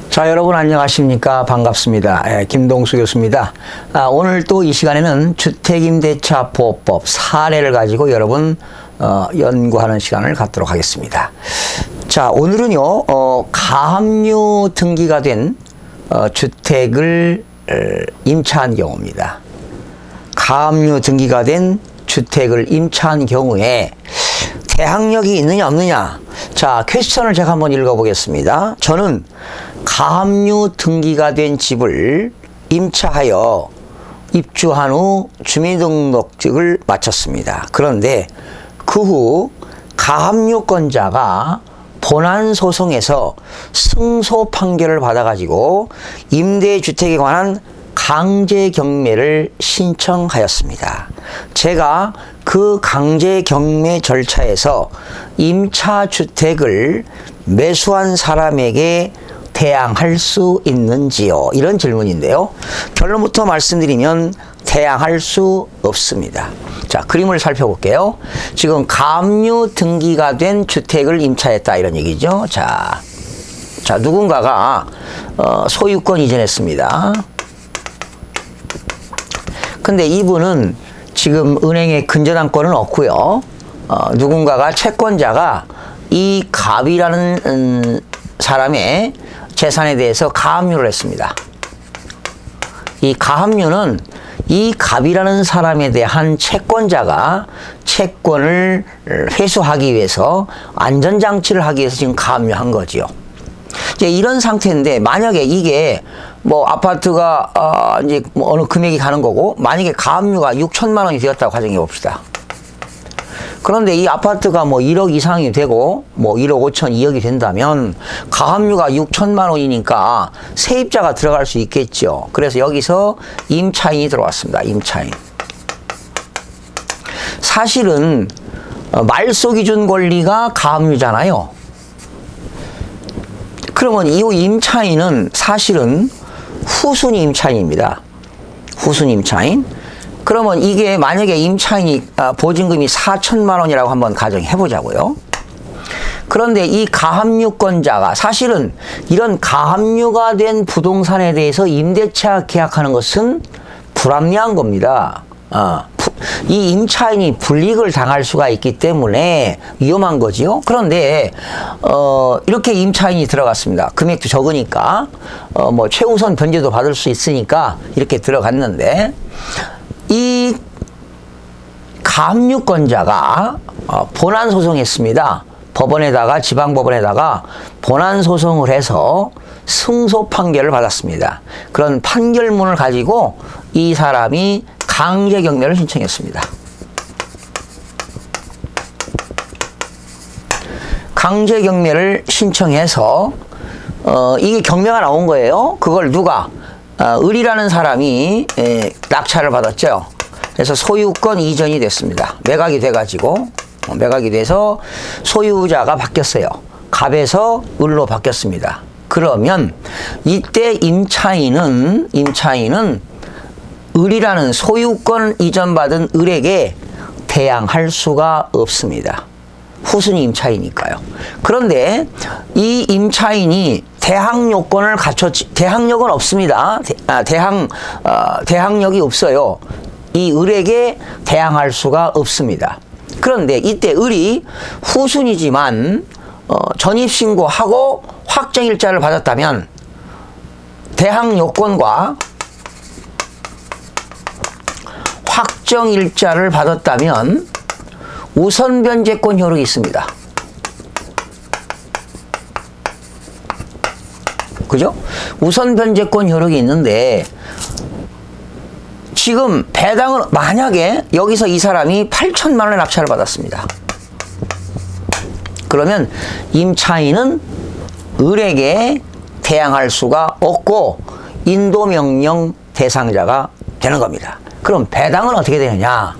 자, 여러분 안녕하십니까? 반갑습니다. 김동수 교수입니다. 오늘 또 이 시간에는 주택임대차 보호법 사례를 가지고 여러분 연구하는 시간을 갖도록 하겠습니다. 자, 오늘은요, 가압류 등기가 된 주택을 임차한 경우입니다. 가압류 등기가 된 주택을 임차한 경우에 대항력이 있느냐 없느냐. 자, 퀘스천을 제가 한번 읽어보겠습니다. 저는 가압류 등기가 된 집을 임차하여 입주한 후 주민등록증을 마쳤습니다. 그런데 그 후 가압류권자가 본안소송에서 승소 판결을 받아가지고 임대주택에 관한 강제경매를 신청하였습니다. 제가 그 강제경매 절차에서 임차주택을 매수한 사람에게 대항할 수 있는지요? 이런 질문인데요. 결론부터 말씀드리면 대항할 수 없습니다. 자, 그림을 살펴볼게요. 지금 가압류 등기가 된 주택을 임차했다 이런 얘기죠. 자, 누군가가 소유권 이전했습니다. 근데 이분은 지금 은행에 근저당권은 없고요. 누군가가 채권자가 이 갑이라는 사람의 재산에 대해서 가압류를 했습니다. 이 가압류는 이 갑이라는 사람에 대한 채권자가 채권을 회수하기 위해서 안전장치를 하기 위해서 지금 가압류한 거지요. 이제 이런 상태인데 만약에 이게 뭐 아파트가 이제 뭐 어느 금액이 가는 거고 만약에 가압류가 6천만 원이 되었다고 가정해 봅시다. 그런데 이 아파트가 뭐 1억 이상이 되고 뭐 1억 5천, 2억이 된다면 가압류가 6천만 원이니까 세입자가 들어갈 수 있겠죠. 그래서 여기서 임차인이 들어왔습니다. 임차인. 사실은 말소기준 권리가 가압류잖아요. 그러면 이 임차인은 사실은 후순위 임차인입니다. 후순위 임차인. 그러면 이게 만약에 임차인이 보증금이 4천만 원이라고 한번 가정해 보자고요. 그런데 이 가압류권자가 사실은 이런 가압류가 된 부동산에 대해서 임대차 계약하는 것은 불합리한 겁니다. 이 임차인이 불이익을 당할 수가 있기 때문에 위험한 거지요. 그런데 이렇게 임차인이 들어갔습니다. 금액도 적으니까 뭐 최우선 변제도 받을 수 있으니까 이렇게 들어갔는데 이 가압류권자가 본안 소송했습니다. 법원에다가 지방법원에다가 본안 소송을 해서 승소 판결을 받았습니다. 그런 판결문을 가지고 이 사람이 강제경매를 신청했습니다. 강제경매를 신청해서 이게 경매가 나온 거예요. 그걸 누가 을이라는 사람이 낙찰을 받았죠. 그래서 소유권 이전이 됐습니다. 매각이 돼가지고 매각이 돼서 소유자가 바뀌었어요. 갑에서 을로 바뀌었습니다. 그러면 이때 임차인은 을이라는 소유권 이전받은 을에게 대항할 수가 없습니다. 후순위 임차인이니까요. 그런데 이 임차인이 대항 요건을 대항력은 없습니다. 대항력이 없어요. 이 을에게 대항할 수가 없습니다. 그런데 이때 을이 후순위지만 전입신고하고 확정일자를 받았다면 대항 요건과 확정일자를 받았다면 우선 변제권 효력이 있습니다. 그죠? 우선 변제권 효력이 있는데 지금 배당은 만약에 여기서 이 사람이 8천만 원의 낙찰을 받았습니다. 그러면 임차인은 을에게 대항할 수가 없고 인도명령 대상자가 되는 겁니다. 그럼 배당은 어떻게 되느냐?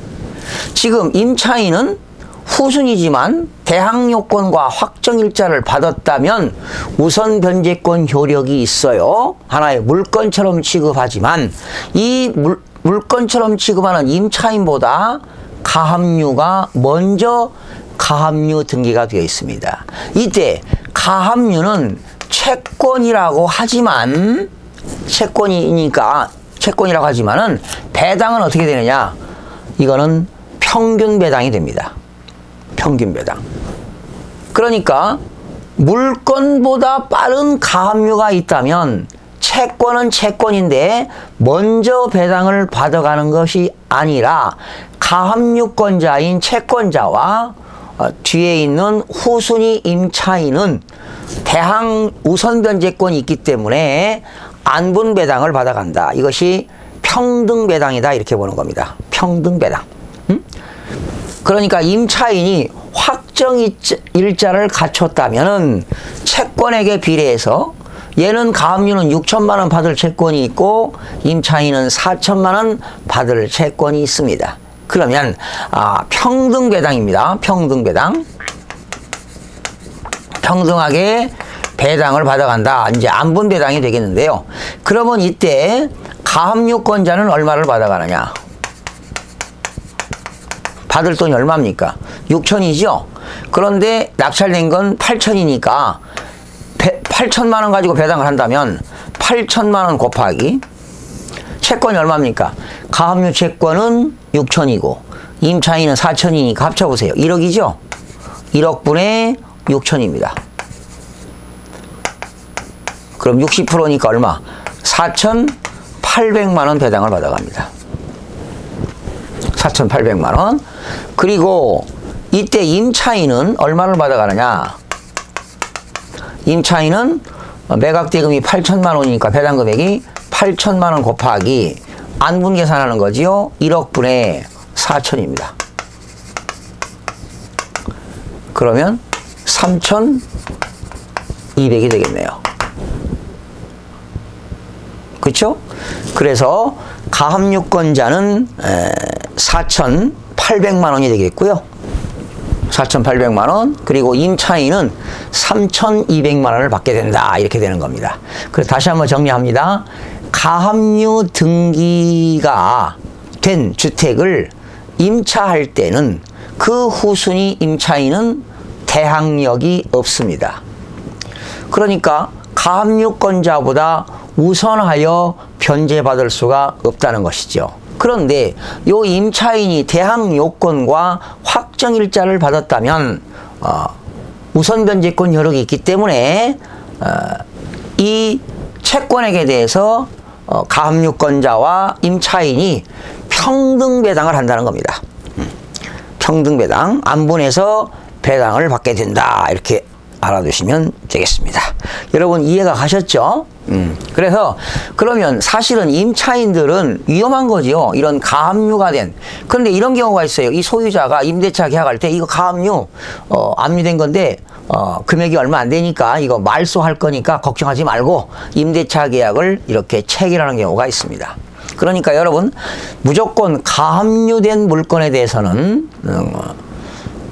지금 임차인은 후순위지만 대항요건과 확정일자를 받았다면 우선 변제권 효력이 있어요. 하나의 물건처럼 취급하지만 이 물건처럼 취급하는 임차인보다 가압류가 먼저 가압류 등기가 되어 있습니다. 이때 가압류는 채권이라고 하지만 채권이라고 하지만은 배당은 어떻게 되느냐? 이거는 평균 배당이 됩니다. 평균 배당. 그러니까 물건보다 빠른 가압류가 있다면 채권은 채권인데 먼저 배당을 받아가는 것이 아니라 가압류권자인 채권자와 뒤에 있는 후순위 임차인은 대항 우선 변제권이 있기 때문에 안분 배당을 받아간다. 이것이 평등 배당이다 이렇게 보는 겁니다. 평등 배당. 그러니까 임차인이 확정 일자를 갖췄다면은 채권액에 비례해서 얘는 가압류는 6천만 원 받을 채권이 있고 임차인은 4천만 원 받을 채권이 있습니다. 그러면 평등 배당입니다. 평등 배당. 평등하게 배당을 받아간다. 이제 안분 배당이 되겠는데요. 그러면 이때 가압류권자는 얼마를 받아가느냐? 받을 돈이 얼마입니까? 6천이죠. 그런데 낙찰된 건 8천이니까 8천만 원 가지고 배당을 한다면 8천만 원 곱하기 채권이 얼마입니까? 가압류 채권은 6천이고 임차인은 4천이니까 합쳐보세요. 1억이죠? 1억 분의 6천입니다. 그럼 60%니까 얼마? 4,800만 원 배당을 받아갑니다. 4,800만 원. 그리고 이때 임차인은 얼마를 받아가느냐? 임차인은 매각대금이 8천만 원이니까 배당 금액이 8천만 원 곱하기 안분 계산하는 거지요. 1억 분의 4천입니다. 그러면 3,200이 되겠네요. 그렇죠? 그래서 가압류권자는 4,800만 원이 되겠고요. 4,800만 원. 그리고 임차인은 3,200만 원을 받게 된다. 이렇게 되는 겁니다. 그래서 다시 한번 정리합니다. 가압류 등기가 된 주택을 임차할 때는 그 후순위 임차인은 대항력이 없습니다. 그러니까 가압류권자보다 우선하여 변제받을 수가 없다는 것이죠. 그런데 요 임차인이 대항 요건과 확정일자를 받았다면 우선 변제권 여력이 있기 때문에 이 채권액에 대해서 가압류권자와 임차인이 평등 배당을 한다는 겁니다. 평등 배당, 안분해서 배당을 받게 된다. 이렇게 알아두시면 되겠습니다. 여러분 이해가 가셨죠? 그래서 그러면 사실은 임차인들은 위험한 거지요. 이런 가압류가 된. 그런데 이런 경우가 있어요. 이 소유자가 임대차 계약할 때 이거 가압류 압류된 건데 금액이 얼마 안 되니까 이거 말소할 거니까 걱정하지 말고 임대차 계약을 이렇게 체결하는 경우가 있습니다. 그러니까 여러분 무조건 가압류된 물건에 대해서는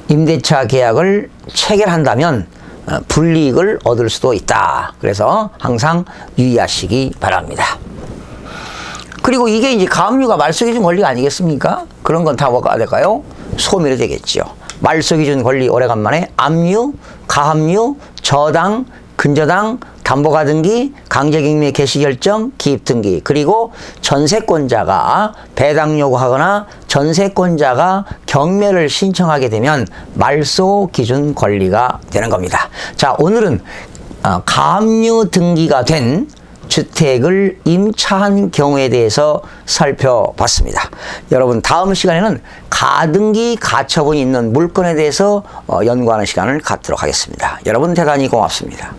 임대차 계약을 체결한다면 불이익을 얻을 수도 있다. 그래서 항상 유의하시기 바랍니다. 그리고 이게 이제 가압류가 말소기준 권리가 아니겠습니까? 그런 건 다 뭐가 될까요? 소멸이 되겠죠. 말소기준 권리 오래간만에 압류, 가압류, 저당, 근저당, 담보가등기, 강제경매 개시결정, 기입등기, 그리고 전세권자가 배당 요구하거나 전세권자가 경매를 신청하게 되면 말소 기준 권리가 되는 겁니다. 자, 오늘은 가압류 등기가 된 주택을 임차한 경우에 대해서 살펴봤습니다. 여러분 다음 시간에는 가등기, 가처분이 있는 물건에 대해서 연구하는 시간을 갖도록 하겠습니다. 여러분 대단히 고맙습니다.